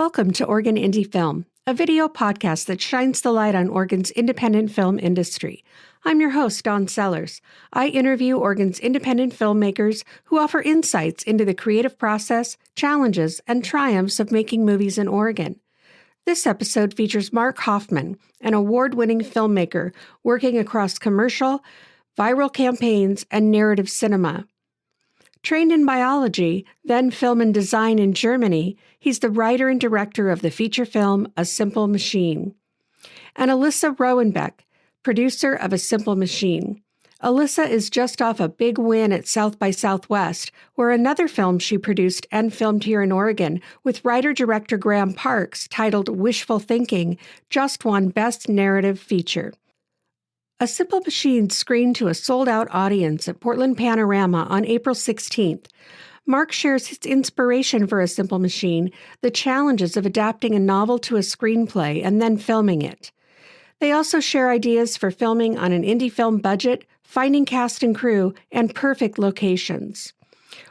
Welcome to Oregon Indie Film, a video podcast that shines the light on Oregon's independent film industry. I'm your host, Dawn Sellers. I interview Oregon's independent filmmakers who offer insights into the creative process, challenges, and triumphs of making movies in Oregon. This episode features Mark Hoffman, an award-winning filmmaker working across commercial, viral campaigns, and narrative cinema. Trained in biology, then film and design in Germany, he's the writer and director of the feature film A Simple Machine. And Alyssa Roehrenbeck, producer of A Simple Machine. Alyssa is just off a big win at South by Southwest, where another film she produced and filmed here in Oregon with writer-director Graham Parks, titled Wishful Thinking, just won Best Narrative Feature. A Simple Machine screened to a sold-out audience at Portland Panorama on April 16th. Mark shares his inspiration for A Simple Machine, the challenges of adapting a novel to a screenplay and then filming it. They also share ideas for filming on an indie film budget, finding cast and crew, and perfect locations.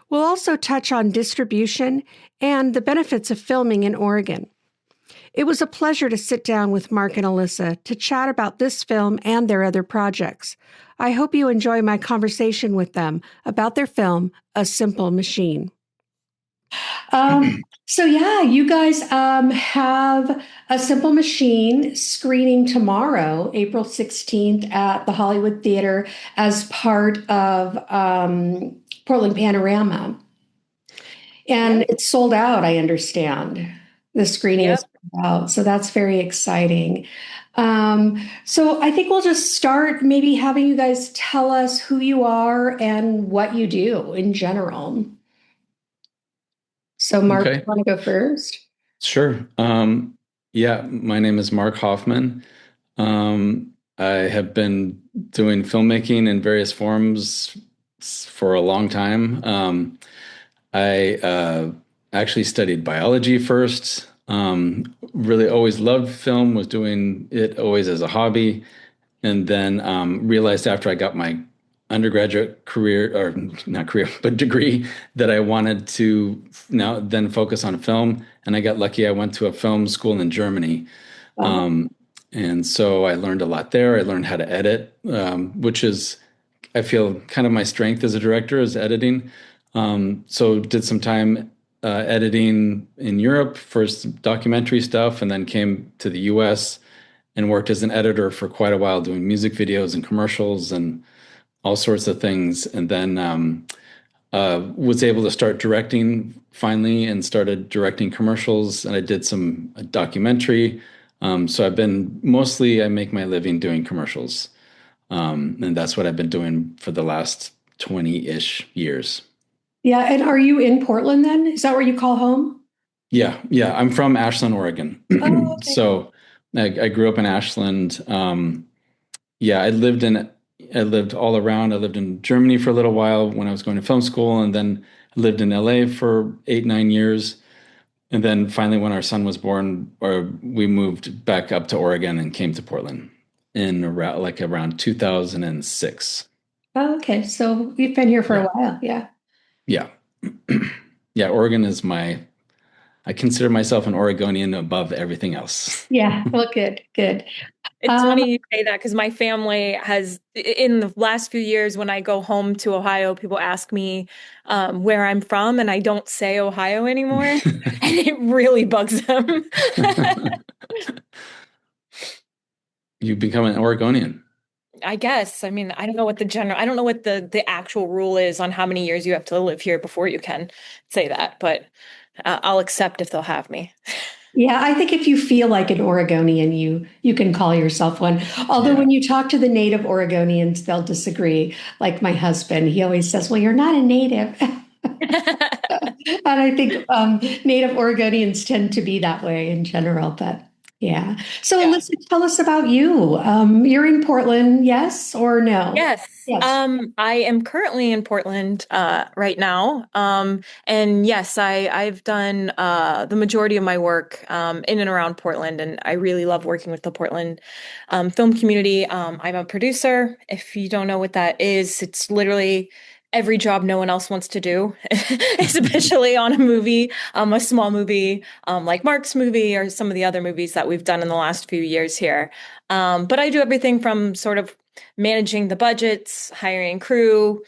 We'll also touch on distribution and the benefits of filming in Oregon. It was a pleasure to sit down with Mark and Alyssa to chat about this film and their other projects. I hope you enjoy my conversation with them about their film, A Simple Machine. You guys have A Simple Machine screening tomorrow, April 16th at the Hollywood Theater as part of Portland Panorama. And it's sold out, I understand. The screening is sold out, so that's very exciting. So I think we'll just start maybe having you guys tell us who you are and what you do in general. So Mark, you want to go first? Sure. My name is Mark Hoffman. I have been doing filmmaking in various forms for a long time. I actually studied biology first. Really always loved film, was doing it always as a hobby. And then realized after I got my undergraduate degree that I wanted to then focus on film. And I got lucky. I went to a film school in Germany. And so I learned a lot there. I learned how to edit, which is, I feel, kind of my strength as a director is editing. So did some time editing in Europe for documentary stuff, and then came to the US and worked as an editor for quite a while, doing music videos and commercials and all sorts of things. And then was able to start directing finally and started directing commercials. And I did some documentary. So I make my living doing commercials. And that's what I've been doing for the last 20-ish years. Yeah. And are you in Portland then? Is that where you call home? Yeah. I'm from Ashland, Oregon. Oh, okay. So I grew up in Ashland. I lived all around. I lived in Germany for a little while when I was going to film school, and then I lived in LA for 8-9 years. And then finally, when our son was born, we moved back up to Oregon and came to Portland in around 2006. Oh, okay. So you've been here for a while. Yeah. Yeah. Oregon is I consider myself an Oregonian above everything else. Yeah. Well, good. It's funny you say that because my family has, in the last few years, when I go home to Ohio, people ask me where I'm from, and I don't say Ohio anymore. And it really bugs them. You become an Oregonian. I guess. I mean, I don't know what the actual rule is on how many years you have to live here before you can say that, but I'll accept if they'll have me. Yeah, I think if you feel like an Oregonian, you can call yourself one. Although when you talk to the native Oregonians, they'll disagree. Like my husband, he always says, well, you're not a native. And I think native Oregonians tend to be that way in general, but yeah. So Alyssa, tell us about you. You're in Portland, yes or no? Yes. I am currently in Portland right now. And yes, I've done the majority of my work in and around Portland, and I really love working with the Portland film community. I'm a producer. If you don't know what that is, it's literally every job no one else wants to do, especially on a movie, a small movie, like Mark's movie or some of the other movies that we've done in the last few years here. But I do everything from sort of managing the budgets, hiring crew.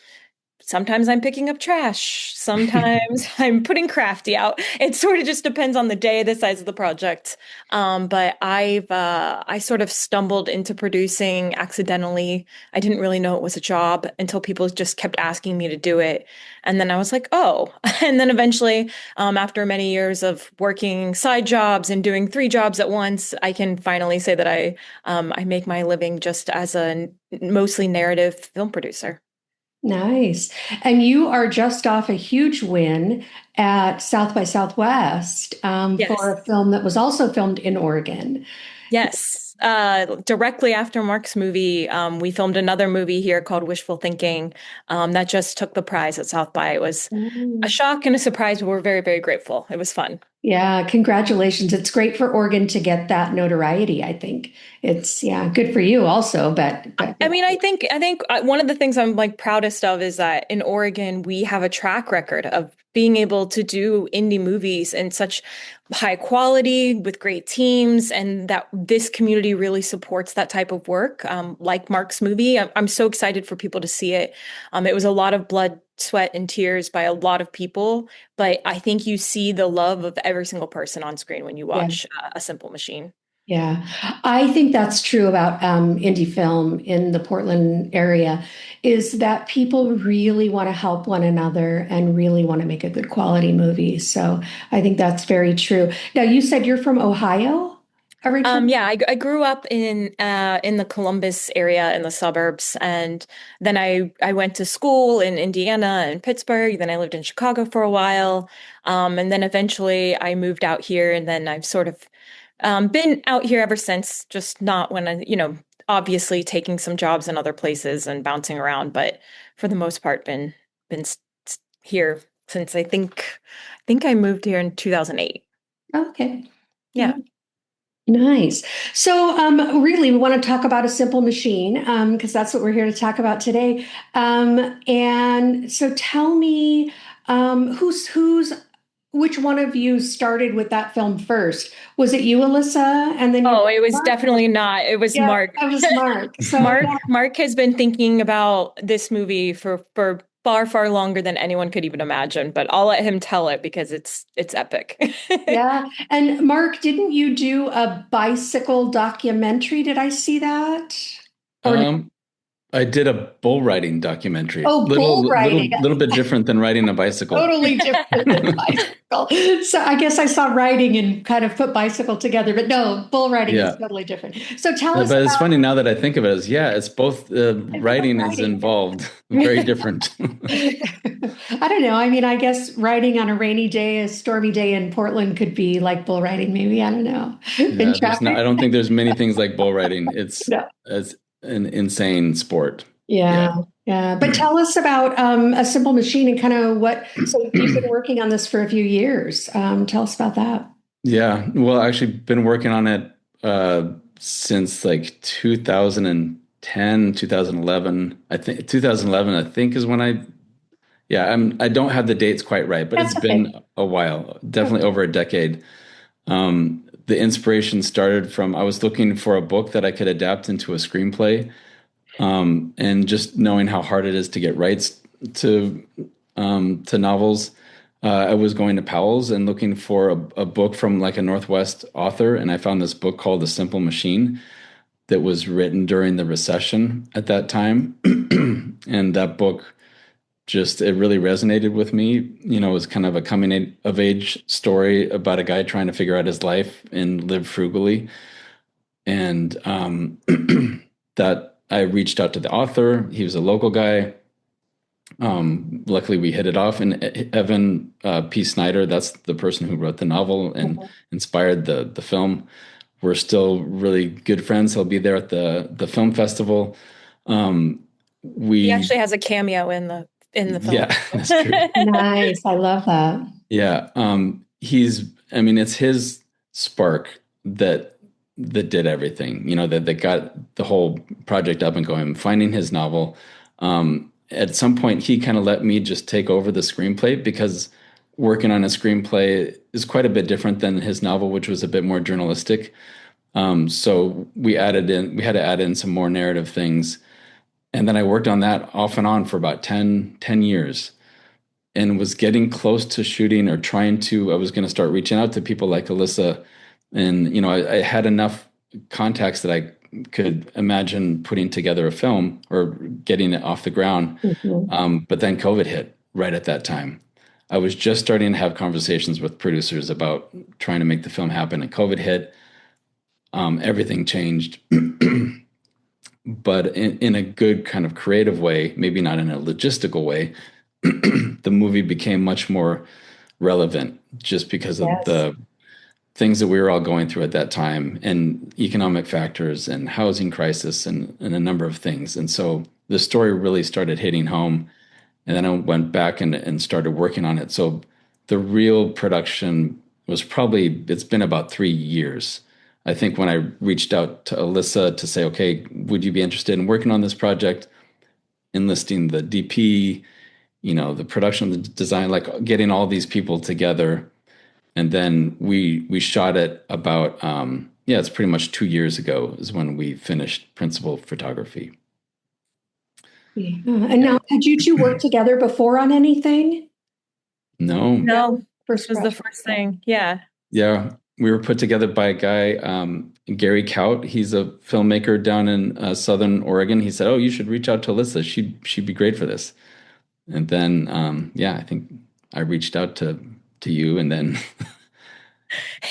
Sometimes I'm picking up trash. Sometimes I'm putting crafty out. It sort of just depends on the day, the size of the project. But I sort of stumbled into producing accidentally. I didn't really know it was a job until people just kept asking me to do it. And then I was like, oh. And then eventually, after many years of working side jobs and doing 3 jobs at once, I can finally say that I make my living just as a mostly narrative film producer. Nice. And you are just off a huge win at South by Southwest for Yes. a film that was also filmed in Oregon. Yes. Directly after Mark's movie, we filmed another movie here called Wishful Thinking, that just took the prize at South by. It was a shock and a surprise, but we're very, very grateful. It was fun. Yeah, congratulations. It's great for Oregon to get that notoriety, I think. It's yeah, good for you also, but I mean, I think one of the things I'm like proudest of is that in Oregon we have a track record of being able to do indie movies in such high quality with great teams, and that this community really supports that type of work. Like Mark's movie, I'm so excited for people to see it. It was a lot of blood, sweat, and tears by a lot of people, but I think you see the love of every single person on screen when you yeah. watch A Simple Machine. Yeah, I think that's true about indie film in the Portland area, is that people really want to help one another and really want to make a good quality movie. So I think that's very true. Now, you said you're from Ohio originally? Yeah, I grew up in the Columbus area in the suburbs, and then I went to school in Indiana and Pittsburgh. Then I lived in Chicago for a while, and then eventually I moved out here, and then I've sort of been out here ever since. Just not when obviously taking some jobs in other places and bouncing around, but for the most part, been here since I think I moved here in 2008. Okay. Yeah. Nice. So, really, we want to talk about A Simple Machine because that's what we're here to talk about today. And so, tell me, which one of you started with that film first? Was it you, Alyssa, and then Oh, it was Mark? definitely not. It was Yeah, Mark. that was Mark. So, Mark has been thinking about this movie for far, far longer than anyone could even imagine, but I'll let him tell it because it's epic. yeah. And Mark, didn't you do a bicycle documentary? Did I see that? Or no? I did a bull riding documentary. Oh, bull riding. Little bit different than riding a bicycle. Totally different than bicycle. So I guess I saw riding and kind of put bicycle together, but no, bull riding is totally different. So tell us But it's about funny now that I think of it as, it's both riding is involved. Very different. I don't know. I mean, I guess riding on a rainy day, a stormy day in Portland could be like bull riding, maybe. I don't know. In traffic. I don't think there's many things like bull riding. No. It's an insane sport. Yeah. But tell us about A Simple Machine and kind of so you've been working on this for a few years. Tell us about that. Yeah. Well, I actually been working on it since like 2010, 2011. I think 2011, I think is when I don't have the dates quite right, but it's been a while, definitely over a decade. The inspiration started from, I was looking for a book that I could adapt into a screenplay. And just knowing how hard it is to get rights to novels, I was going to Powell's and looking for a book from like a Northwest author, and I found this book called A Simple Machine that was written during the recession at that time, and that book it really resonated with me. It was kind of a coming of age story about a guy trying to figure out his life and live frugally, and that. I reached out to the author. He was a local guy. Luckily, we hit it off. And Evan P. Snyder, that's the person who wrote the novel and inspired the film. We're still really good friends. He'll be there at the film festival. He actually has a cameo in the film. Yeah, that's true. Nice. I love that. Yeah. It's his spark that did everything, that got the whole project up and going, finding his novel, and at some point he kind of let me just take over the screenplay, because working on a screenplay is quite a bit different than his novel, which was a bit more journalistic. So we had to add in some more narrative things. And then I worked on that off and on for about 10 years, and was getting close to shooting, or I was going to start reaching out to people like Alyssa. And, I had enough contacts that I could imagine putting together a film or getting it off the ground. But then COVID hit right at that time. I was just starting to have conversations with producers about trying to make the film happen, and COVID hit. Everything changed. But in a good kind of creative way, maybe not in a logistical way, the movie became much more relevant, just because of the things that we were all going through at that time, and economic factors and housing crisis, and a number of things. And so the story really started hitting home. And then I went back and started working on it. So the real production it's been about 3 years. I think when I reached out to Alyssa to say, okay, would you be interested in working on this project, enlisting the DP, the production, the design, like getting all these people together. And then we shot it about, it's pretty much 2 years ago is when we finished principal photography. Yeah. And now, had you two worked together before on anything? No. First was the first thing. Yeah. Yeah. We were put together by a guy, Gary Kaut. He's a filmmaker down in Southern Oregon. He said, "Oh, you should reach out to Alyssa. She'd be great for this." And then, I think I reached out to you, and then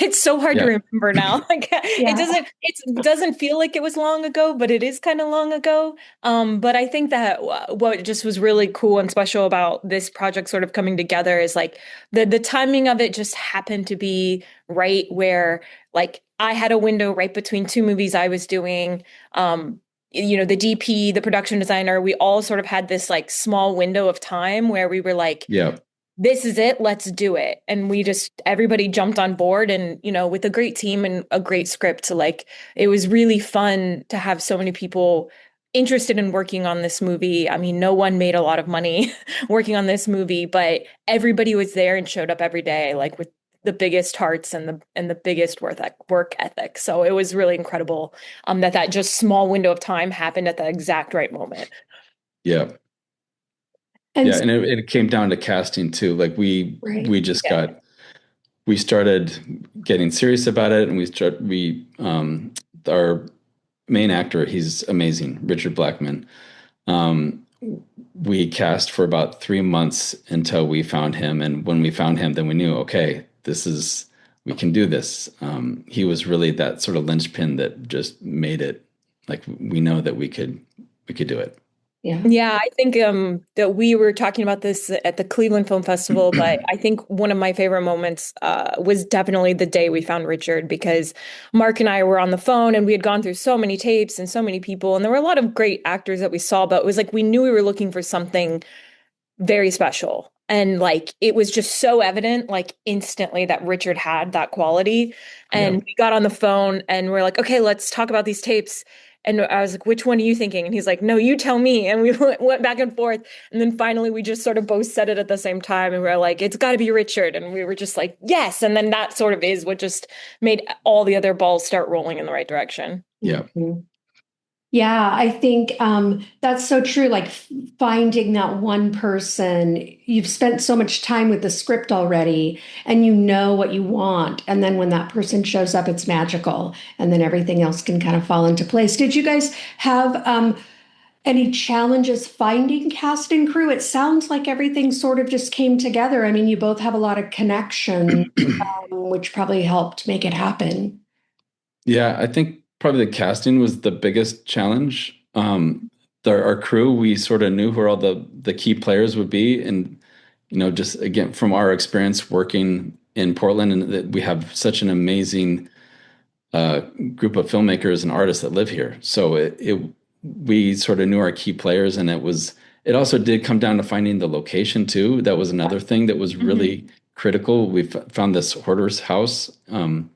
it's so hard to remember now. It doesn't feel like it was long ago, but it is kind of long ago. But I think that what just was really cool and special about this project sort of coming together is like the timing of it just happened to be right where like I had a window right between two movies I was doing. The DP, the production designer, we all sort of had this like small window of time where we were like, this is it, let's do it. And everybody jumped on board, and, with a great team and a great script, it was really fun to have so many people interested in working on this movie. I mean, no one made a lot of money working on this movie, but everybody was there and showed up every day, like with the biggest hearts and the biggest work ethic. So it was really incredible that just small window of time happened at the exact right moment. Yeah. And it came down to casting too. Like we started getting serious about it, and our main actor, he's amazing, Richard Blackman. We cast for about 3 months until we found him. And when we found him, then we knew, okay, we can do this. He was really that sort of linchpin that just made it like, we know that we could do it. Yeah, I think that we were talking about this at the Cleveland Film Festival, but I think one of my favorite moments was definitely the day we found Richard, because Mark and I were on the phone and we had gone through so many tapes and so many people, and there were a lot of great actors that we saw, but it was like we knew we were looking for something very special. And like it was just so evident, like instantly, that Richard had that quality. And we got on the phone and we're like, okay, let's talk about these tapes. And I was like, which one are you thinking? And he's like, no, you tell me. And we went back and forth. And then finally, we just sort of both said it at the same time. And we were like, it's got to be Richard. And we were just like, yes. And then that sort of is what just made all the other balls start rolling in the right direction. Yeah. Mm-hmm. Yeah, I think that's so true. Like finding that one person, you've spent so much time with the script already and you know what you want. And then when that person shows up, it's magical. And then everything else can kind of fall into place. Did you guys have any challenges finding cast and crew? It sounds like everything sort of just came together. I mean, you both have a lot of connection, which probably helped make it happen. Yeah, I think probably the casting was the biggest challenge. Our crew, we sort of knew where all the key players would be. And, just again, from our experience working in Portland, and we have such an amazing group of filmmakers and artists that live here. So we sort of knew our key players, and it also did come down to finding the location too. That was another thing that was really critical. We found this hoarder's house, and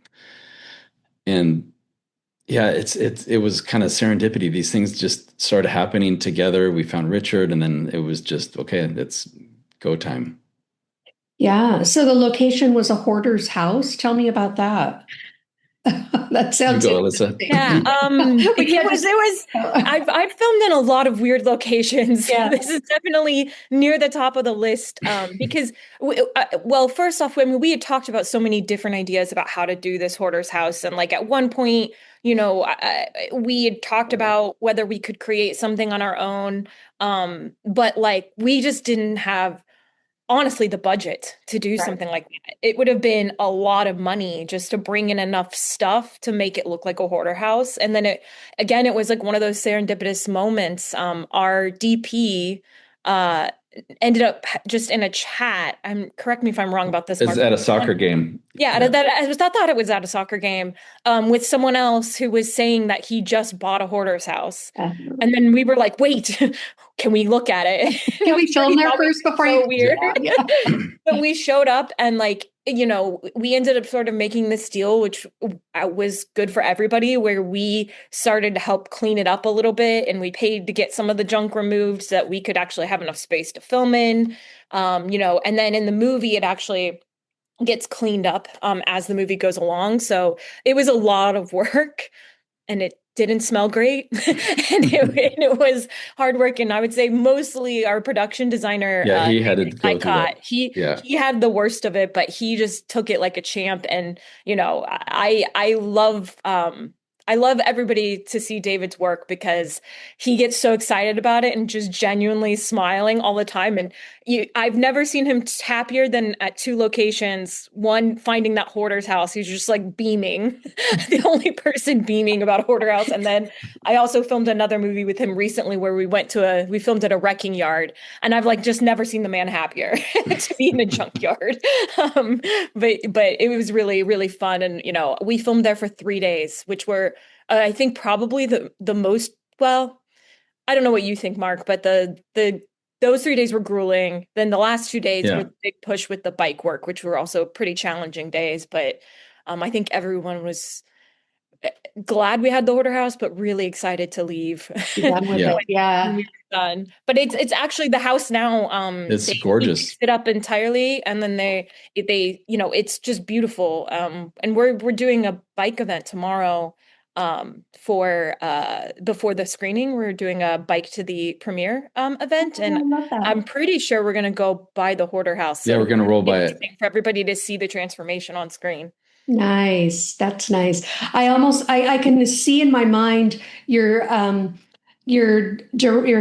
Yeah, it was kind of serendipity. These things just started happening together. We found Richard, and then it was just, okay, it's go time. Yeah. So the location was a hoarder's house. Tell me about that. That You sounds go, Alyssa. interesting. Yeah, We can't it was I've filmed in a lot of weird locations. Yeah. This is definitely near the top of the list, because well, first off, I mean, we had talked about so many different ideas about how to do this hoarder's house, and like at one point, we had talked about whether we could create something on our own, but like we just didn't have honestly the budget to do Right. something like that. It would have been a lot of money just to bring in enough stuff to make it look like a hoarder house. And then it was like one of those serendipitous moments. Our DP uh ended up just in a chat. Correct me if I'm wrong about this, It's Mark. at a soccer game. Yeah, Yeah. I thought it was at a soccer game, with someone else who was saying that he just bought a hoarder's house. And then we were like, wait, can we look at it? Can we film there first before you? So weird. Yeah. But we showed up and like, we ended up sort of making this deal, which was good for everybody, where we started to help clean it up a little bit and we paid to get some of the junk removed so that we could actually have enough space to film in. And then in the movie, it actually gets cleaned up as the movie goes along. So it was a lot of work and it didn't smell great. And it was hard work. And I would say mostly our production designer, Yeah, he had to go through that. He had the worst of it, but he just took it like a champ. And, I love everybody to see David's work because he gets so excited about it and just genuinely smiling all the time. And I've never seen him happier than at two locations. One, finding that hoarder's house. He's just like beaming, the only person beaming about a hoarder house. And then I also filmed another movie with him recently where we filmed at a wrecking yard. And I've like just never seen the man happier to be in a junkyard. But it was really, really fun. And, we filmed there for 3 days, which were, I think probably the most, well, I don't know what you think, Mark, but those 3 days were grueling. Then the last 2 days were the big push with the bike work, which were also pretty challenging days. But I think everyone was glad we had the hoarder house, but really excited to leave. Done with it. Yeah. When we were done. But it's actually the house now. It's they gorgeous. fixed it up entirely, and then they it's just beautiful. And we're doing a bike event tomorrow. For before the screening, we're doing a bike to the premiere event, and I love that. I'm pretty sure we're gonna go by the hoarder house. Yeah, we're gonna roll by it for everybody to see the transformation on screen. Nice. That's nice. I can see in my mind your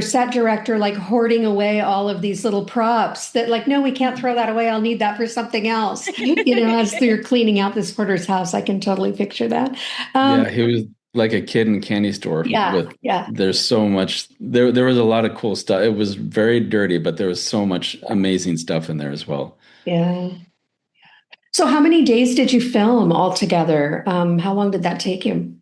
set director like hoarding away all of these little props that like, no, we can't throw that away. I'll need that for something else. As you're cleaning out this hoarder's house, I can totally picture that. Yeah, he was like a kid in a candy store. There's so much there was a lot of cool stuff. It was very dirty, but there was so much amazing stuff in there as well. Yeah. So how many days did you film altogether? How long did that take you?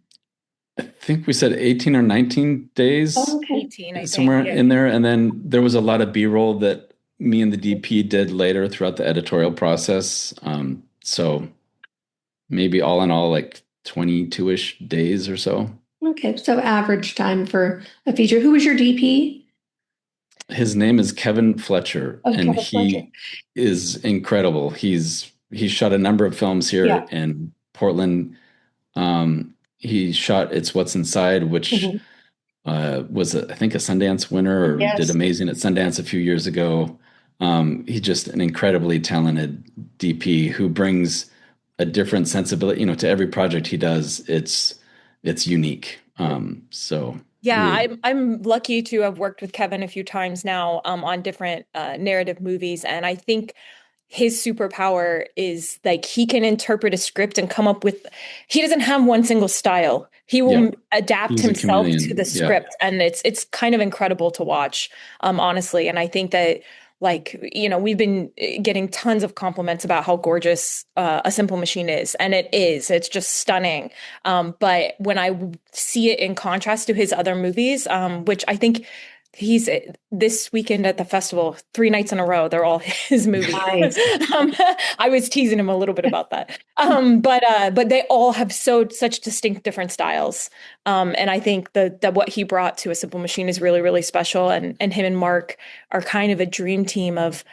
I think we said 18 or 19 days. Oh, okay. 18, I think. Somewhere in there. And then there was a lot of B-roll that me and the DP did later throughout the editorial process. So maybe all in all, like 22-ish days or so. Okay. So average time for a feature. Who was your DP? His name is Kevin Fletcher, and Kevin he Fletcher is incredible. He shot a number of films here in Portland. He shot It's What's Inside, which was, I think, a Sundance winner, or did amazing at Sundance a few years ago. He's just an incredibly talented DP who brings a different sensibility, to every project he does. It's unique. I'm lucky to have worked with Kevin a few times now on different narrative movies, and I think his superpower is like he can interpret a script and come up with. He doesn't have one single style. He will adapt himself to the script, and it's kind of incredible to watch, honestly. And I think that, we've been getting tons of compliments about how gorgeous A Simple Machine is. And it is. It's just stunning. But when I see it in contrast to his other movies, which I think he's this weekend at the festival, 3 nights in a row. They're all his movies. Nice. I was teasing him a little bit about that. But they all have such distinct different styles. And I think that what he brought to A Simple Machine is really, really special. And him and Mark are kind of a dream team of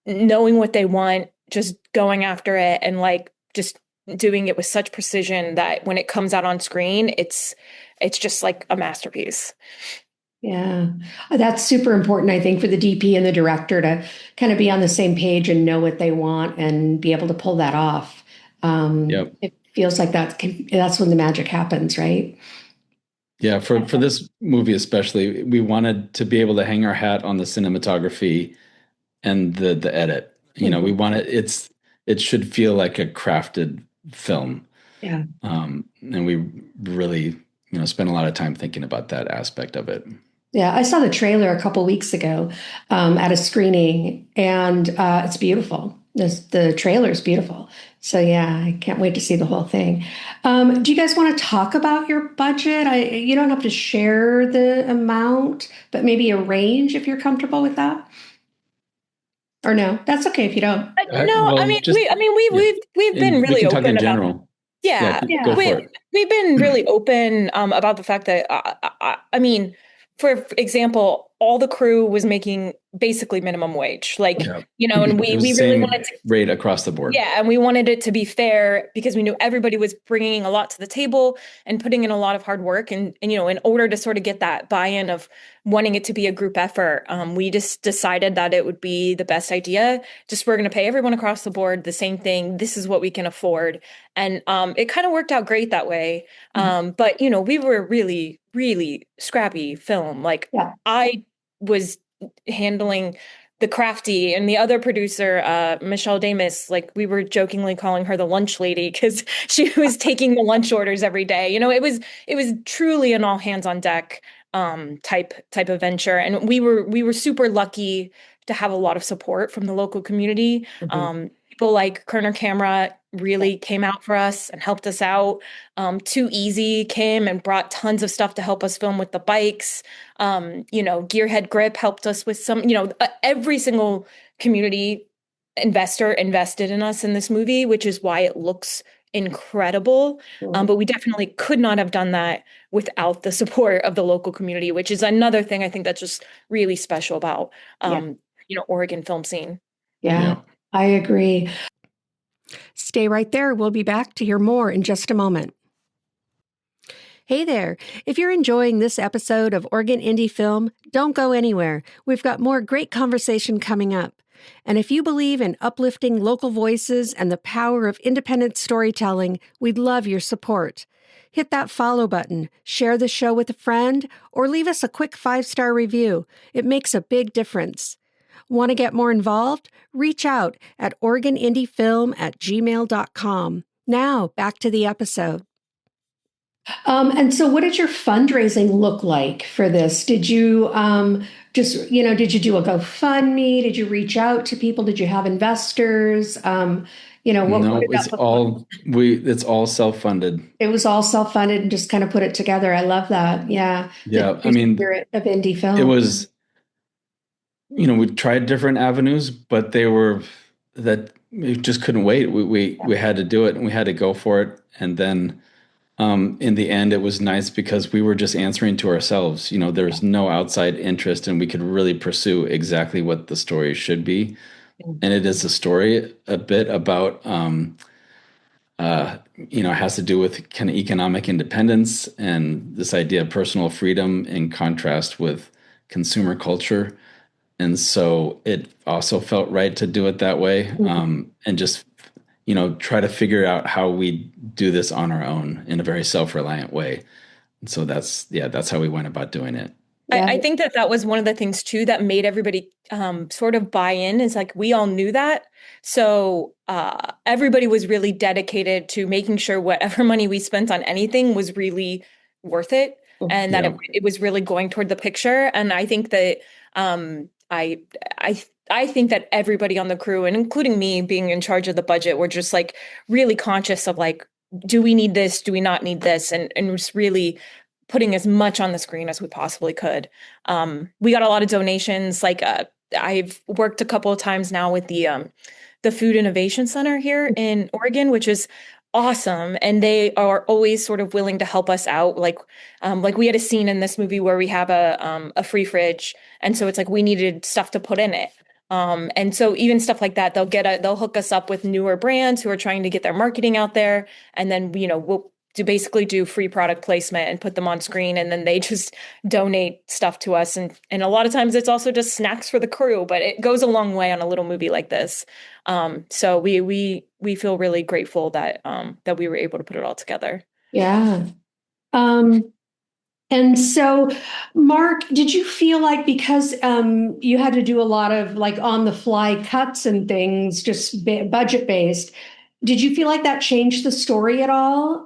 knowing what they want, just going after it, and like just doing it with such precision that when it comes out on screen, it's just like a masterpiece. Yeah, that's super important, I think, for the DP and the director to kind of be on the same page and know what they want and be able to pull that off. Yep. It feels like that's when the magic happens, right? Yeah, for this movie especially, we wanted to be able to hang our hat on the cinematography and the edit. You know, we want it should feel like a crafted film. Yeah. And we really, spent a lot of time thinking about that aspect of it. Yeah, I saw the trailer a couple weeks ago at a screening, and it's beautiful. The trailer is beautiful. So yeah, I can't wait to see the whole thing. Do you guys want to talk about your budget? You don't have to share the amount, but maybe a range if you're comfortable with that. Or no, that's okay if you don't. No, well, I mean, just- we've been we really can talk open in about. general. Yeah, Go for it. we've been really open about the fact that I mean, for example, all the crew was making basically minimum wage, like Yeah. and we It was the really same wanted to. rate across the board. Yeah, and we wanted it to be fair because we knew everybody was bringing a lot to the table and putting in a lot of hard work, and in order to sort of get that buy-in of wanting it to be a group effort, we just decided that it would be the best idea. Just we're going to pay everyone across the board the same thing. This is what we can afford, and it kind of worked out great that way. But we were really, really scrappy film. Like I was handling the crafty, and the other producer, Michelle Damas, like we were jokingly calling her the lunch lady because she was taking the lunch orders every day. It was truly an all hands on deck type of venture, and we were super lucky to have a lot of support from the local community. People like Kerner Camera really came out for us and helped us out. Too Easy came and brought tons of stuff to help us film with the bikes. Gearhead Grip helped us with some, every single community investor invested in us in this movie, which is why it looks incredible. But we definitely could not have done that without the support of the local community, which is another thing I think that's just really special about, Oregon film scene. Yeah, I agree. Stay right there. We'll be back to hear more in just a moment. Hey there. If you're enjoying this episode of Oregon Indie Film, don't go anywhere. We've got more great conversation coming up. And if you believe in uplifting local voices and the power of independent storytelling, we'd love your support. Hit that follow button, share the show with a friend, or leave us a quick 5-star review. It makes a big difference. Want to get more involved? Reach out at OregonIndieFilm@gmail.com. Now, back to the episode. And so what did your fundraising look like for this? Did you did you do a GoFundMe? Did you reach out to people? Did you have investors? What did that look like? It's all self-funded. It was all self-funded and just kind of put it together. I love that. Yeah. Yeah. The spirit of indie film. It was, we tried different avenues, but we just couldn't wait. We had to do it, and we had to go for it. And then in the end, it was nice because we were just answering to ourselves. There was no outside interest, and we could really pursue exactly what the story should be. And it is a story a bit about, it has to do with kind of economic independence and this idea of personal freedom in contrast with consumer culture. And so it also felt right to do it that way, and just, try to figure out how we do this on our own in a very self-reliant way. And so that's how we went about doing it. Yeah. I think that was one of the things too that made everybody sort of buy in, is like we all knew that. So everybody was really dedicated to making sure whatever money we spent on anything was really worth it, and that it was really going toward the picture. And I think that I think that everybody on the crew, and including me being in charge of the budget, were just like really conscious of like, do we need this? Do we not need this? And just really putting as much on the screen as we possibly could. We got a lot of donations. Like I've worked a couple of times now with the Food Innovation Center here in Oregon, which is awesome. And they are always sort of willing to help us out. Like we had a scene in this movie where we have a free fridge. And so it's like we needed stuff to put in it. And so even stuff like that, they'll hook us up with newer brands who are trying to get their marketing out there. And then, we'll basically do free product placement and put them on screen. And then they just donate stuff to us. And a lot of times it's also just snacks for the crew, but it goes a long way on a little movie like this. So we feel really grateful that we were able to put it all together. Yeah. And so, Mark, did you feel like because you had to do a lot of like on the fly cuts and things, just budget based, did you feel like that changed the story at all?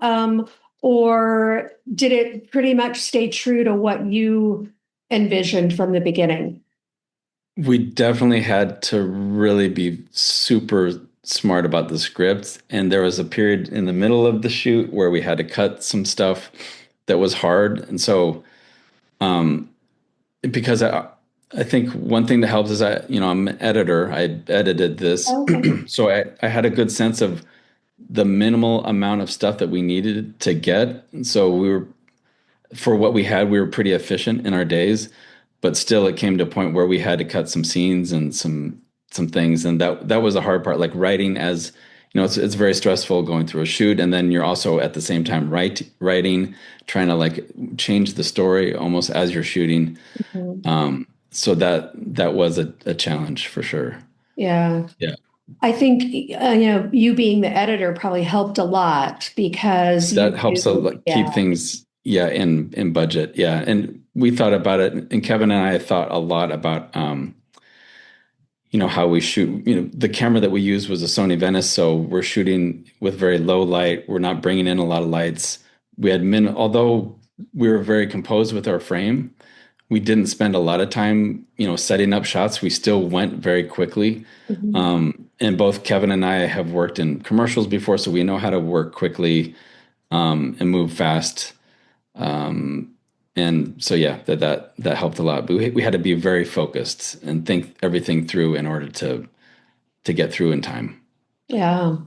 Or did it pretty much stay true to what you envisioned from the beginning? We definitely had to really be super smart about the script. And there was a period in the middle of the shoot where we had to cut some stuff that was hard. And so, because I think one thing that helps is I'm an editor. I edited this. Okay. So I had a good sense of the minimal amount of stuff that we needed to get. And so for what we had, we were pretty efficient in our days, but still it came to a point where we had to cut some scenes and some things. And that was the hard part, like writing as, it's very stressful going through a shoot. And then you're also at the same time writing, trying to like change the story almost as you're shooting. Mm-hmm. So that was a challenge for sure. Yeah. Yeah. I think, you being the editor probably helped a lot because that helps keep things, in budget. Yeah. And we thought about it, and Kevin and I thought a lot about, how we shoot. The camera that we used was a Sony Venice, so we're shooting with very low light. We're not bringing in a lot of lights. We had although we were very composed with our frame, we didn't spend a lot of time, setting up shots. We still went very quickly. Mm-hmm. And both Kevin and I have worked in commercials before, so we know how to work quickly and move fast. And so, that helped a lot. But we had to be very focused and think everything through in order to get through in time. Yeah.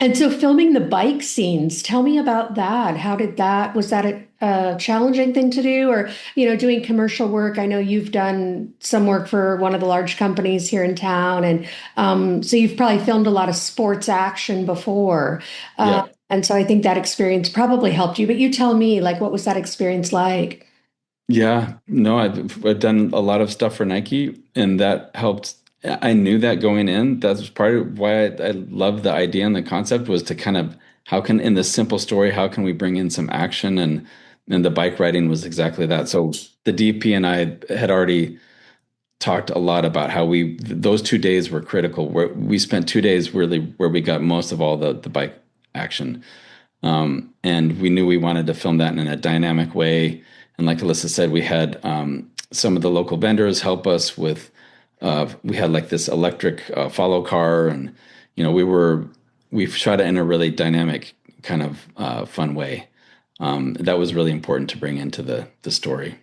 And so filming the bike scenes, tell me about that. Was that a challenging thing to do, or, doing commercial work? I know you've done some work for one of the large companies here in town. And so you've probably filmed a lot of sports action before. And so I think that experience probably helped you, but you tell me, like, what was that experience like? Yeah, no, I've done a lot of stuff for Nike, and that helped. I knew that going in. That's part of why I love the idea and the concept, was to kind of, in this simple story, how can we bring in some action? And the bike riding was exactly that. So the DP and I had already talked a lot about how those 2 days were critical. We spent 2 days really where we got most of all the bike action. And we knew we wanted to film that in a dynamic way. And like Alyssa said, we had some of the local vendors help us with, we had like this electric follow car, and we shot it in a really dynamic kind of fun way. That was really important to bring into the story.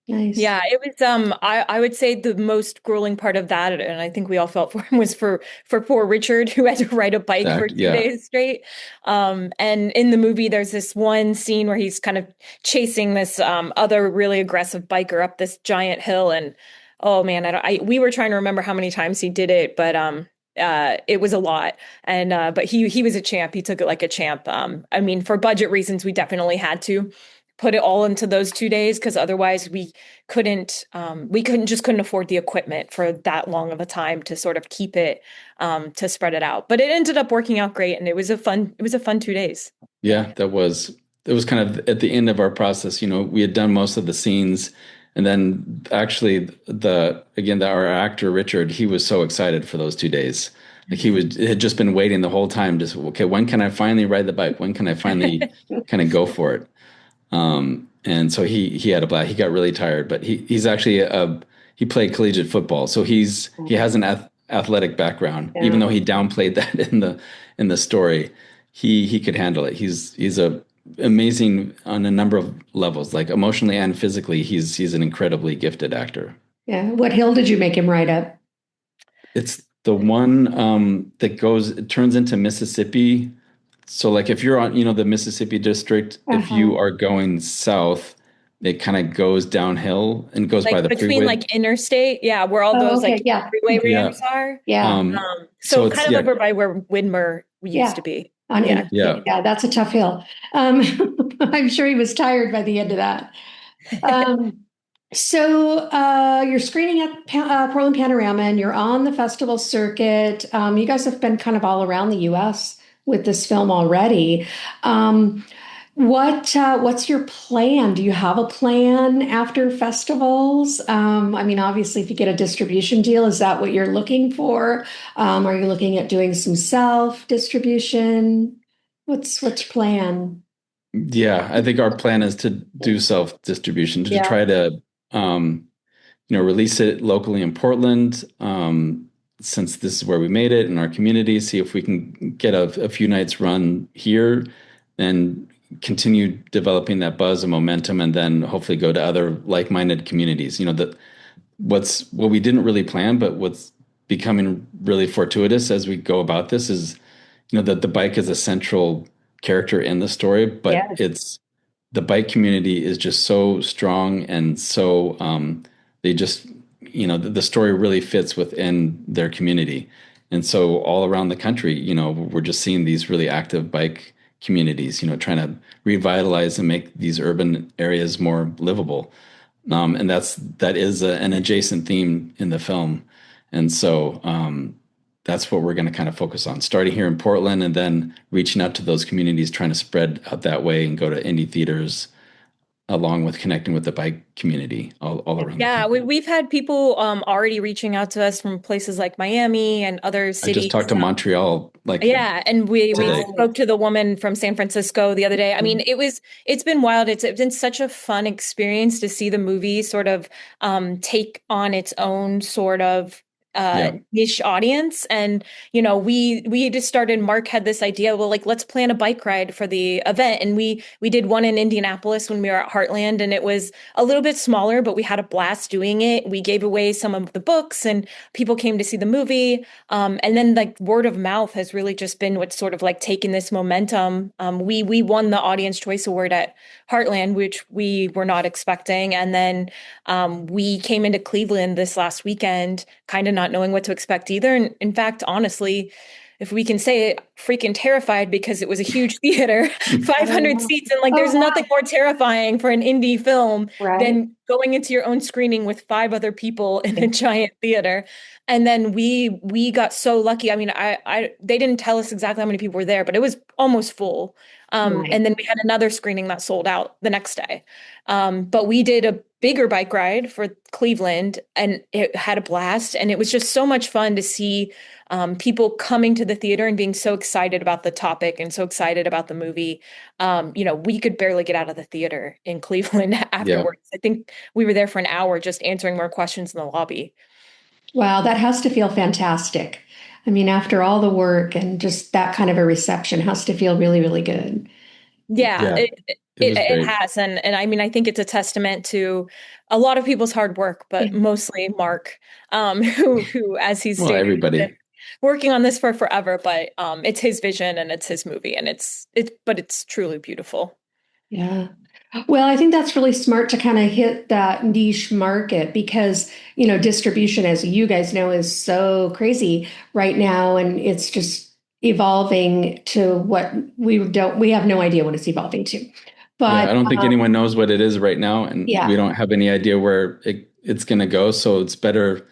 Nice. Yeah, it was I would say the most grueling part of that, and I think we all felt for him, was for poor Richard, who had to ride a bike for 2 days straight. And in the movie there's this one scene where he's kind of chasing this other really aggressive biker up this giant hill, and oh man, we were trying to remember how many times he did it, but it was a lot. And but he was a champ. He took it like a champ. I mean, for budget reasons, we definitely had to put it all into those 2 days, because otherwise we couldn't afford the equipment for that long of a time to sort of keep it, to spread it out. But it ended up working out great, and it was a fun 2 days. Yeah, it was kind of at the end of our process. We had done most of the scenes, and then actually our actor Richard, he was so excited for those 2 days. Like had just been waiting the whole time, just, okay, when can I finally ride the bike? When can I finally kind of go for it? And so he had a blast. He got really tired, but he's actually he played collegiate football, so he has an athletic background. Yeah. Even though he downplayed that in the story, he could handle it. He's a amazing on a number of levels, like emotionally and physically. He's an incredibly gifted actor. Yeah. What hill did you make him ride up? It's the one it turns into Mississippi. So like if you're on, the Mississippi district, if you are going south, it kind of goes downhill and goes by Like the between freeway. like interstate, yeah, where all those like freeway ramps are. Yeah. So kind of over by where Widmer used to be. Yeah, that's a tough hill. I'm sure he was tired by the end of that. So you're screening at Portland Panorama, and you're on the festival circuit. You guys have been kind of all around the U.S. with this film already. What's your plan? Do you have a plan after festivals? I mean, obviously, if you get a distribution deal, is that what you're looking for? Are you looking at doing some self-distribution? What's your plan? Yeah, I think our plan is to do self-distribution, to try to release it locally in Portland, since this is where we made it in our community, see if we can get a few nights run here and continue developing that buzz and momentum, and then hopefully go to other like-minded communities. What we didn't really plan, but what's becoming really fortuitous as we go about this is, that the bike is a central character in the story, but the bike community is just so strong, and so they just, the story really fits within their community. And so all around the country, we're just seeing these really active bike communities, trying to revitalize and make these urban areas more livable. And that is an adjacent theme in the film. And so that's what we're going to kind of focus on, starting here in Portland and then reaching out to those communities, trying to spread out that way and go to indie theaters, along with connecting with the bike community all around. Yeah, we've had people already reaching out to us from places like Miami and other cities. I just talked to Montreal. And we spoke to the woman from San Francisco the other day. I mean, it's been wild. It's been such a fun experience to see the movie sort of take on its own sort of niche audience. And we just started, Mark had this idea, well, like, let's plan a bike ride for the event. And we did one in Indianapolis when we were at Heartland, and it was a little bit smaller, but we had a blast doing it. We gave away some of the books and people came to see the movie. And then like word of mouth has really just been what's sort of like taken this momentum. We won the Audience Choice Award at Heartland, which we were not expecting. And then we came into Cleveland this last weekend, kind of not knowing what to expect either. And in fact, honestly, if we can say it, freaking terrified, because it was a huge theater, 500 seats. And like, there's nothing more terrifying for an indie film than going into your own screening with 5 other people in a giant theater. And then we got so lucky. I mean, they didn't tell us exactly how many people were there, but it was almost full. And then we had another screening that sold out the next day. But we did a bigger bike ride for Cleveland, and it had a blast. And it was just so much fun to see people coming to the theater and being so excited about the topic and so excited about the movie. We could barely get out of the theater in Cleveland afterwards. I think we were there for an hour just answering more questions in the lobby. Wow, that has to feel fantastic. I mean, after all the work and just that kind of a reception has to feel really, really good. Yeah. It has. And I mean, I think it's a testament to a lot of people's hard work, but mostly Mark, who as he's stated, everybody working on this for forever, but it's his vision and it's his movie, and it's truly beautiful. Yeah. Well, I think that's really smart to kind of hit that niche market, because, distribution, as you guys know, is so crazy right now. And it's just evolving to what we have no idea what it's evolving to. But I don't think anyone knows what it is right now. And we don't have any idea where it's going to go. So it's better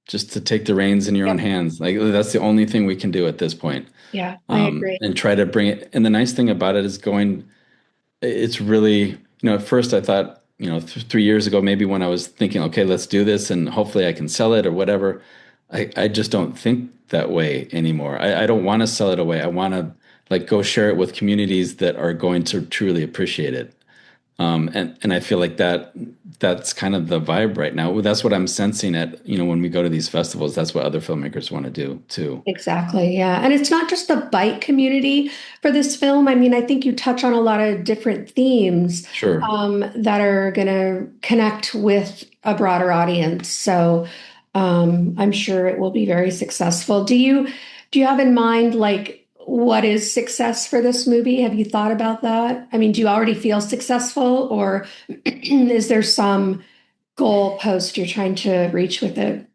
just to take the reins in your own hands. Like, that's the only thing we can do at this point. Yeah, I agree. And try to bring it. And the nice thing about it is it's really, at first I thought, 3 years ago, maybe when I was thinking, okay, let's do this and hopefully I can sell it or whatever. I just don't think that way anymore. I don't want to sell it away. I want to go share it with communities that are going to truly appreciate it. And I feel like that's kind of the vibe right now. That's what I'm sensing when we go to these festivals. That's what other filmmakers want to do too. Exactly. Yeah. And it's not just the bike community for this film. I mean, I think you touch on a lot of different themes Sure. that are going to connect with a broader audience. So I'm sure it will be very successful. Do you have in mind like what is success for this movie? Have you thought about that? I mean, do you already feel successful, or is there some goal post you're trying to reach with it?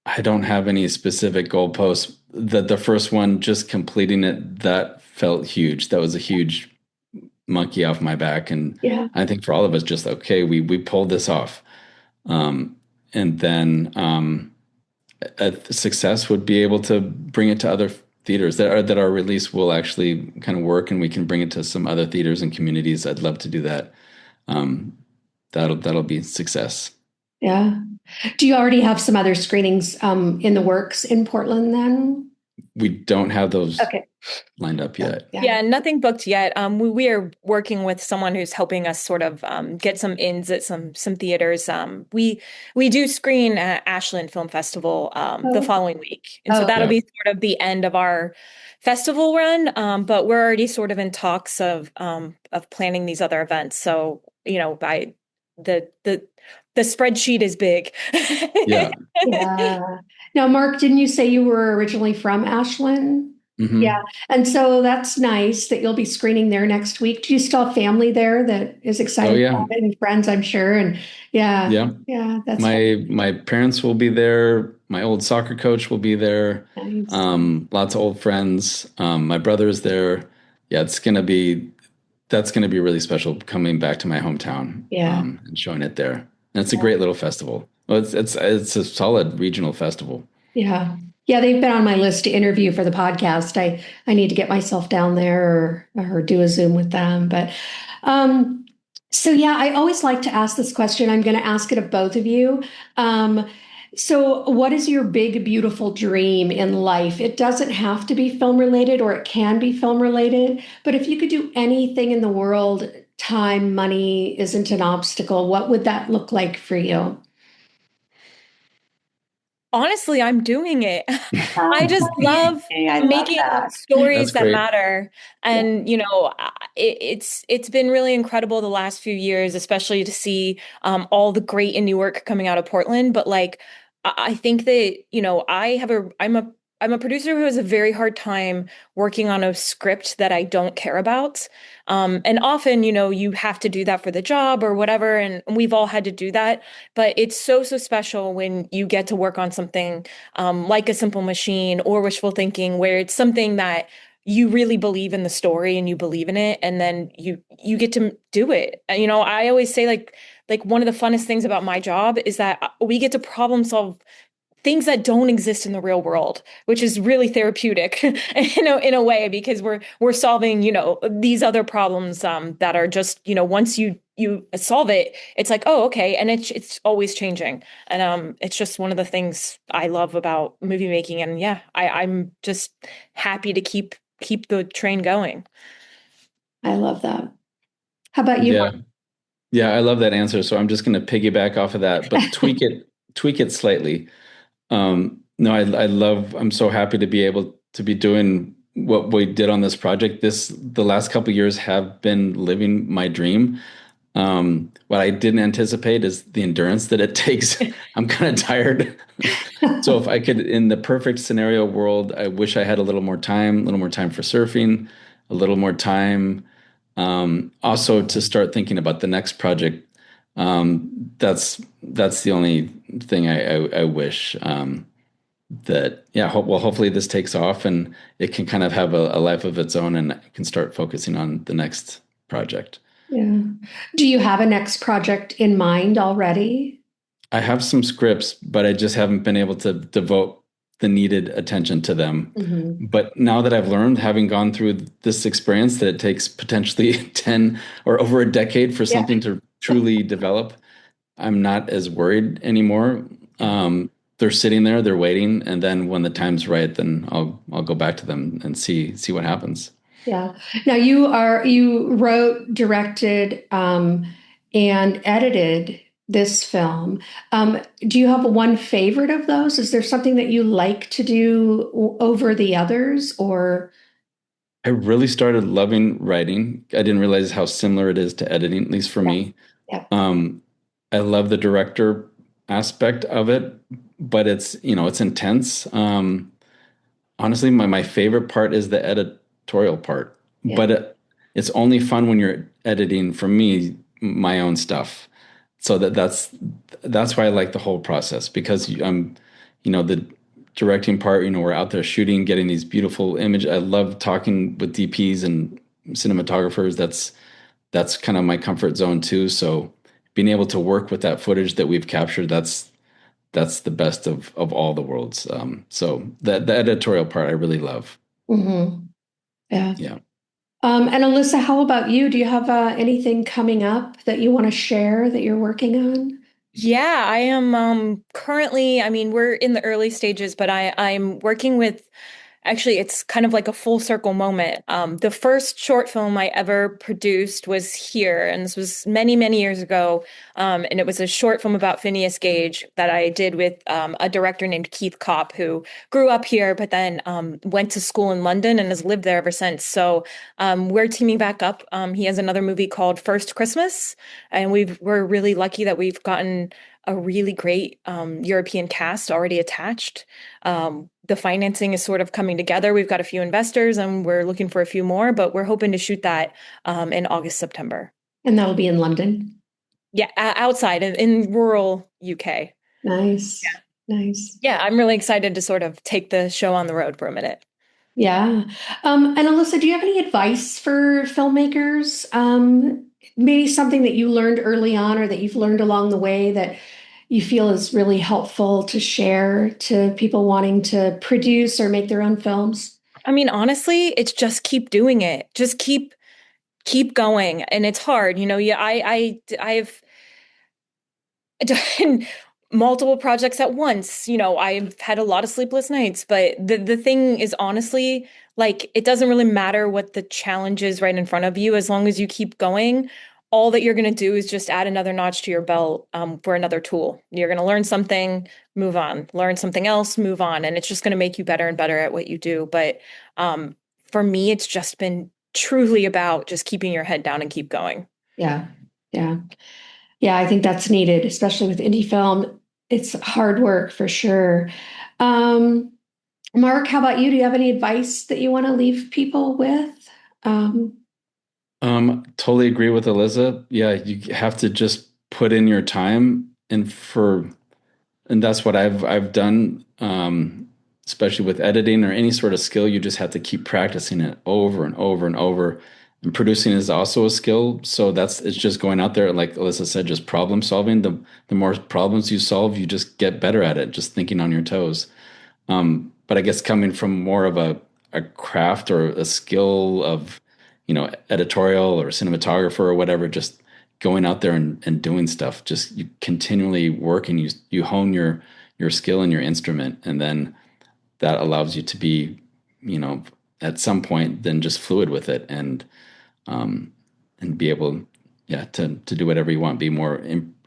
I don't have any specific goalposts. The first one, just completing it, that felt huge. That was a huge monkey off my back. And Yeah. I think for all of us, just okay, we pulled this off. And then a success would be able to bring it to other theaters that our release will actually kind of work, and we can bring it to some other theaters and communities. I'd love to do that. That'll be success. Yeah. Do you already have some other screenings in the works in Portland then? We don't have those Okay. lined up yet. Yeah, nothing booked yet. We are working with someone who's helping us sort of get some ins at some theaters. We do screen at Ashland Film Festival the following week, and so that'll be sort of the end of our festival run. But we're already sort of in talks of planning these other events. So by the spreadsheet is big. Yeah. Yeah. Now, Mark, didn't you say you were originally from Ashland? Mm-hmm. Yeah. And so that's nice that you'll be screening there next week. Do you still have family there that is excited about it, and friends, I'm sure? And yeah, that's my parents will be there. My old soccer coach will be there. nice. Lots of old friends. My brother's there. Yeah, that's gonna be really special coming back to my hometown. And showing it there. And it's a great little festival. Well, it's a solid regional festival. Yeah. Yeah, they've been on my list to interview for the podcast. I need to get myself down there or do a Zoom with them. But so yeah, I always like to ask this question. I'm going to ask it of both of you. So what is your big, beautiful dream in life? It doesn't have to be film related, or it can be film related. But if you could do anything in the world, time, money isn't an obstacle, what would that look like for you? Honestly, I'm doing it. I just love making stories that matter. And, it's been really incredible the last few years, especially to see all the great indie work coming out of Portland. But like, I think that, I'm a producer who has a very hard time working on a script that I don't care about. And often, you have to do that for the job or whatever. And we've all had to do that. But it's so, so special when you get to work on something like A Simple Machine or Wishful Thinking, where it's something that you really believe in the story and you believe in it. And then you get to do it. I always say like one of the funnest things about my job is that we get to problem solve things that don't exist in the real world, which is really therapeutic, in a way, because we're solving, these other problems that are just, once you solve it, it's like, oh, okay, and it's always changing, and it's just one of the things I love about movie making, and yeah, I'm just happy to keep the train going. I love that. How about you? Yeah, I love that answer. So I'm just going to piggyback off of that, but tweak it slightly. No, I'm so happy to be able to be doing what we did on this project. The last couple of years have been living my dream. What I didn't anticipate is the endurance that it takes. I'm kind of tired. So if I could, in the perfect scenario world, I wish I had a little more time for surfing, a little more time, also to start thinking about the next project. That's the only thing I wish. Hopefully this takes off and it can kind of have a life of its own, and I can start focusing on the next project. Yeah. Do you have a next project in mind already? I have some scripts, but I just haven't been able to devote the needed attention to them. Mm-hmm. But now that I've learned, having gone through this experience, that it takes potentially 10 or over a decade for something to truly develop, I'm not as worried anymore. They're sitting there, they're waiting, and then when the time's right, then I'll go back to them and see what happens. Yeah. Now you wrote, directed, and edited this film. Do you have one favorite of those? Is there something that you like to do over the others, or? I really started loving writing. I didn't realize how similar it is to editing, at least for me. Yeah. I love the director aspect of it, but it's intense. Honestly, my favorite part is the editorial part, Yeah. but it's only fun when you're editing, for me, my own stuff. So that's why I like the whole process, because the directing part, we're out there shooting, getting these beautiful images. I love talking with DPs and cinematographers. That's kind of my comfort zone too. So being able to work with that footage that we've captured, that's the best of all the worlds. So the editorial part I really love. Mm-hmm. Yeah. Yeah. And Alyssa, how about you? Do you have anything coming up that you want to share that you're working on? Yeah, I am currently, I mean, we're in the early stages, but I'm working with, actually, it's kind of like a full circle moment. The first short film I ever produced was here, and this was many, many years ago. And it was a short film about Phineas Gage that I did with a director named Keith Kopp, who grew up here, but then went to school in London and has lived there ever since. So we're teaming back up. He has another movie called First Christmas, and we're really lucky that we've gotten a really great European cast already attached. The financing is sort of coming together. We've got a few investors and we're looking for a few more, but we're hoping to shoot that in August, September. And that'll be in London. Yeah, outside in rural UK. Nice. Yeah. Nice. Yeah, I'm really excited to sort of take the show on the road for a minute. Yeah. And Alyssa, do you have any advice for filmmakers? Maybe something that you learned early on or that you've learned along the way that you feel is really helpful to share to people wanting to produce or make their own films? I mean, honestly, it's just keep doing it. Just keep going. And it's hard, yeah, I've done multiple projects at once. I've had a lot of sleepless nights, but the thing is, honestly, like, it doesn't really matter what the challenge is right in front of you, as long as you keep going. All that you're going to do is just add another notch to your belt for another tool. You're going to learn something, move on, learn something else, move on. And it's just going to make you better and better at what you do. But for me, it's just been truly about just keeping your head down and keep going. Yeah. Yeah. Yeah, I think that's needed, especially with indie film. It's hard work for sure. Mark, how about you? Do you have any advice that you want to leave people with? Totally agree with Alyssa. Yeah, you have to just put in your time, and that's what I've done. Especially with editing or any sort of skill, you just have to keep practicing it over and over and over. And producing is also a skill, so it's just going out there, like Alyssa said, just problem solving. The more problems you solve, you just get better at it, just thinking on your toes. But I guess coming from more of a craft or a skill of, editorial or cinematographer or whatever, just going out there and doing stuff. Just you continually work and you hone your skill and your instrument, and then that allows you to be, at some point, then just fluid with it and be able, yeah, to do whatever you want, be more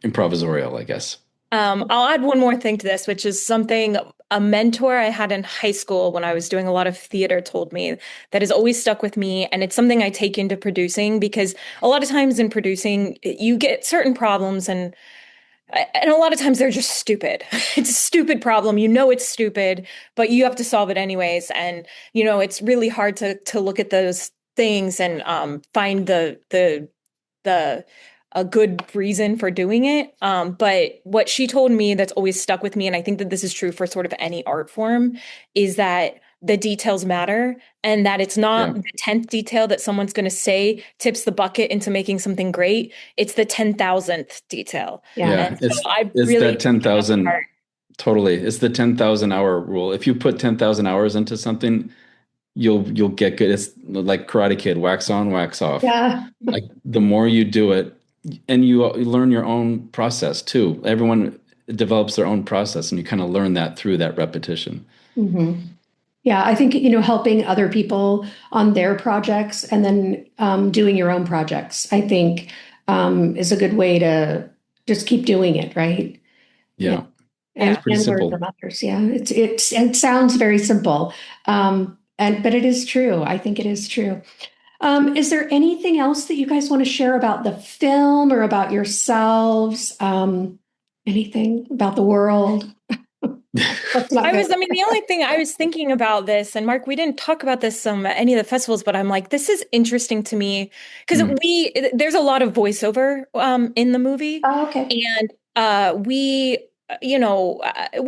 improvisorial, I guess. I'll add one more thing to this, which is something a mentor I had in high school when I was doing a lot of theater told me that has always stuck with me. And it's something I take into producing, because a lot of times in producing, you get certain problems and a lot of times they're just stupid. It's a stupid problem. It's stupid, but you have to solve it anyways. And, it's really hard to look at those things and find the a good reason for doing it. But what she told me that's always stuck with me, and I think that this is true for sort of any art form, is that the details matter, and that it's not the 10th detail that someone's going to say tips the bucket into making something great. It's the 10,000th detail. Yeah. It's that 10,000. Totally. It's the 10,000 hour rule. If you put 10,000 hours into something, you'll get good. It's like Karate Kid, wax on, wax off. Yeah. Like the more you do it, and you learn your own process too. Everyone develops their own process, and you kind of learn that through that repetition. Mm-hmm. Yeah, I think, helping other people on their projects and then doing your own projects, I think is a good way to just keep doing it, right? Yeah. And, Pretty and learn simple. from others. Yeah, it sounds very simple, but it is true. I think it is true. Is there anything else that you guys want to share about the film or about yourselves? Anything about the world? The only thing I was thinking about this, and Mark, we didn't talk about this at any of the festivals, but I'm like, this is interesting to me because there's a lot of voiceover in the movie. Oh, okay. And we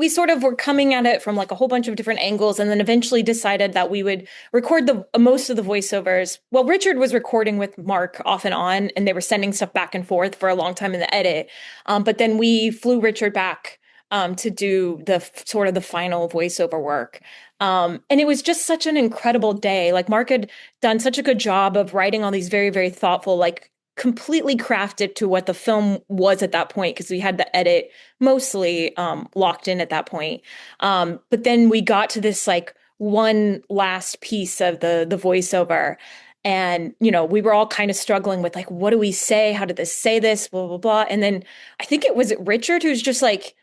sort of were coming at it from like a whole bunch of different angles, and then eventually decided that we would record the most of the voiceovers. Well, Richard was recording with Mark off and on, and they were sending stuff back and forth for a long time in the edit. But then we flew Richard back to do the sort of the final voiceover work. And it was just such an incredible day. Like Mark had done such a good job of writing all these very, very thoughtful, like completely crafted to what the film was at that point, because we had the edit mostly locked in at that point. But then we got to this like one last piece of the voiceover. And, we were all kind of struggling with like, what do we say? How did this say this? Blah, blah, blah. And then I think it was Richard who's just like,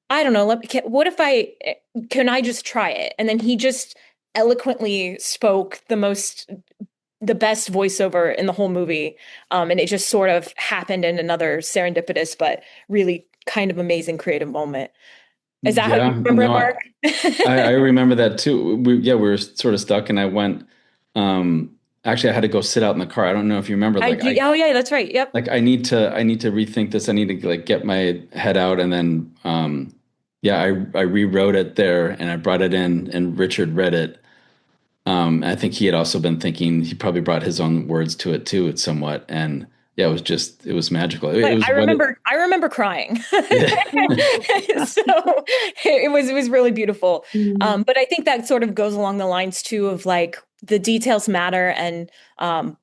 I don't know, can I just try it? And then he just eloquently spoke the best voiceover in the whole movie. And it just sort of happened in another serendipitous, but really kind of amazing creative moment. Is that how you remember it, Mark? I remember that too. We were sort of stuck, and I went, actually I had to go sit out in the car. I don't know if you remember, oh yeah, that's right. Yep. Like I need to rethink this. I need to like get my head out, and then I rewrote it there, and I brought it in, and Richard read it. I think he had also been thinking, he probably brought his own words to it too, somewhat. And yeah, it was magical. I remember crying. So it was really beautiful. Mm-hmm. But I think that sort of goes along the lines too of like the details matter. And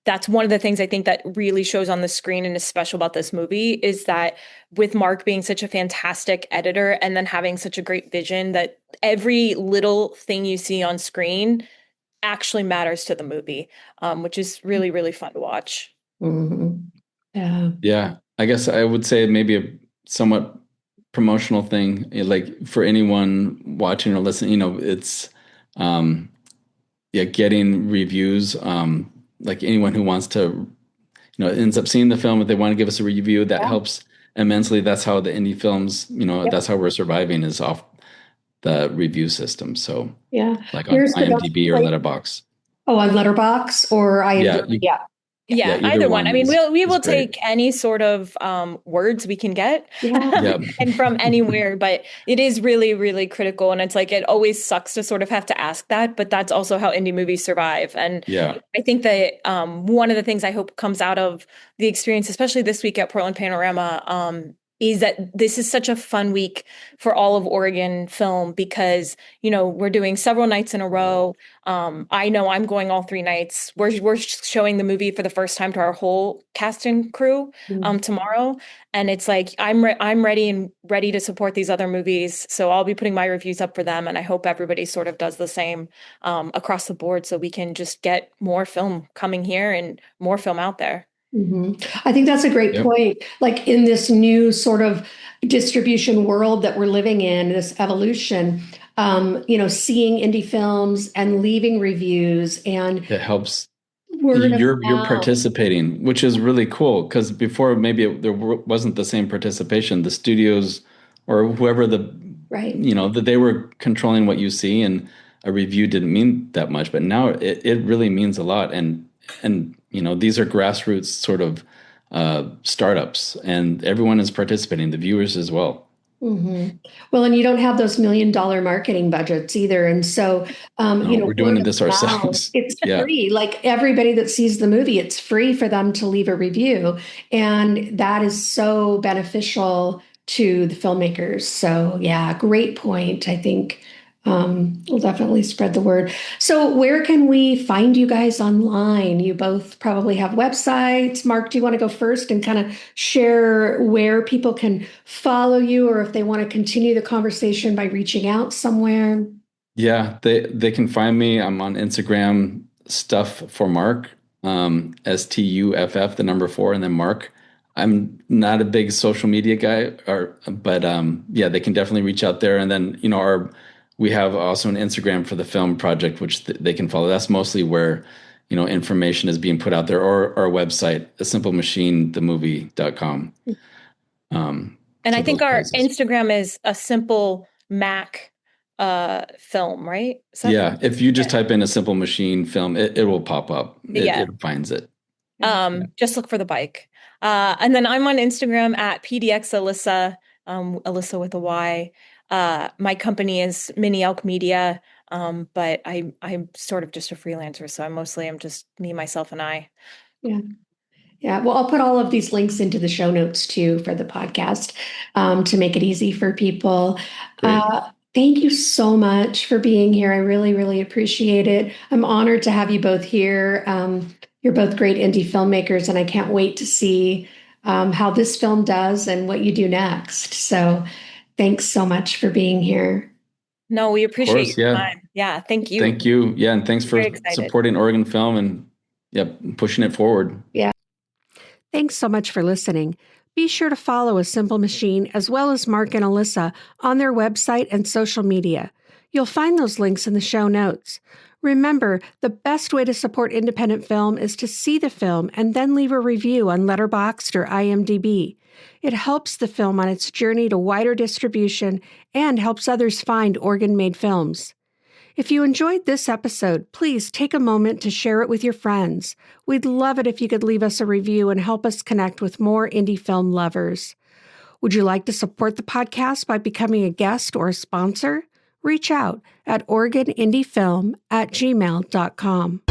that's one of the things I think that really shows on the screen and is special about this movie is that with Mark being such a fantastic editor and then having such a great vision, that every little thing you see on screen actually matters to the movie, which is really, really fun to watch. Mm-hmm. Yeah. I guess I would say maybe a somewhat promotional thing, like for anyone watching or listening, it's getting reviews. Like anyone who wants to, ends up seeing the film, if they want to give us a review, that helps immensely. That's how the indie films, that's how we're surviving, is off the review system. So like on IMDb or Letterboxd. Oh, on Letterboxd or IMDb. Yeah, either one. I mean, we will take any sort of words we can get and from anywhere, but it is really, really critical. And it's like, it always sucks to sort of have to ask that, but that's also how indie movies survive. And I think that one of the things I hope comes out of the experience, especially this week at Portland Panorama, is that this is such a fun week for all of Oregon film because, we're doing several nights in a row. I know I'm going all 3 nights. We're showing the movie for the first time to our whole cast and crew tomorrow. And it's like, I'm ready to support these other movies. So I'll be putting my reviews up for them. And I hope everybody sort of does the same across the board so we can just get more film coming here and more film out there. Mm-hmm. I think that's a great point. Like in this new sort of distribution world that we're living in, this evolution, seeing indie films and leaving reviews, and it helps. You're participating, which is really cool because before maybe there wasn't the same participation. The studios or whoever that they were controlling what you see, and a review didn't mean that much. But now it really means a lot, and these are grassroots sort of startups, and everyone is participating, the viewers as well. Mm-hmm. Well, and you don't have those $1 million marketing budgets either. And so, we're doing this ourselves. It's free. Like everybody that sees the movie, it's free for them to leave a review. And that is so beneficial to the filmmakers. So yeah, great point. I think we'll definitely spread the word. So where can we find you guys online? You both probably have websites. Mark, do you want to go first and kind of share where people can follow you, or if they want to continue the conversation by reaching out somewhere? Yeah, they can find me. I'm on Instagram, Stuff for Mark, STUFF, the number 4, and then Mark. I'm not a big social media guy, but yeah, they can definitely reach out there. And then, we have also an Instagram for the film project, which they can follow. That's mostly where, information is being put out there, or our website, asimplemachine.themovie.com. And I think our Instagram is a simple Mac film, right? Yeah, if you just type in A Simple Machine film, it will pop up. It finds it. Just look for the bike. And then I'm on Instagram at PDXAlyssa, Alyssa with a Y. My company is Mini Elk Media, but I'm sort of just a freelancer, so I'm just me, myself, and I. Yeah. Yeah. Well, I'll put all of these links into the show notes too for the podcast to make it easy for people. Thank you so much for being here. I really, really appreciate it. I'm honored to have you both here. You're both great indie filmmakers, and I can't wait to see how this film does and what you do next. So thanks so much for being here. No, we appreciate your time. Yeah, thank you. Thank you. Yeah, and thanks for supporting Oregon film and pushing it forward. Yeah. Thanks so much for listening. Be sure to follow A Simple Machine as well as Mark and Alyssa on their website and social media. You'll find those links in the show notes. Remember, the best way to support independent film is to see the film and then leave a review on Letterboxd or IMDb. It helps the film on its journey to wider distribution and helps others find Oregon-made films. If you enjoyed this episode, please take a moment to share it with your friends. We'd love it if you could leave us a review and help us connect with more indie film lovers. Would you like to support the podcast by becoming a guest or a sponsor? Reach out at OregonIndieFilm@gmail.com.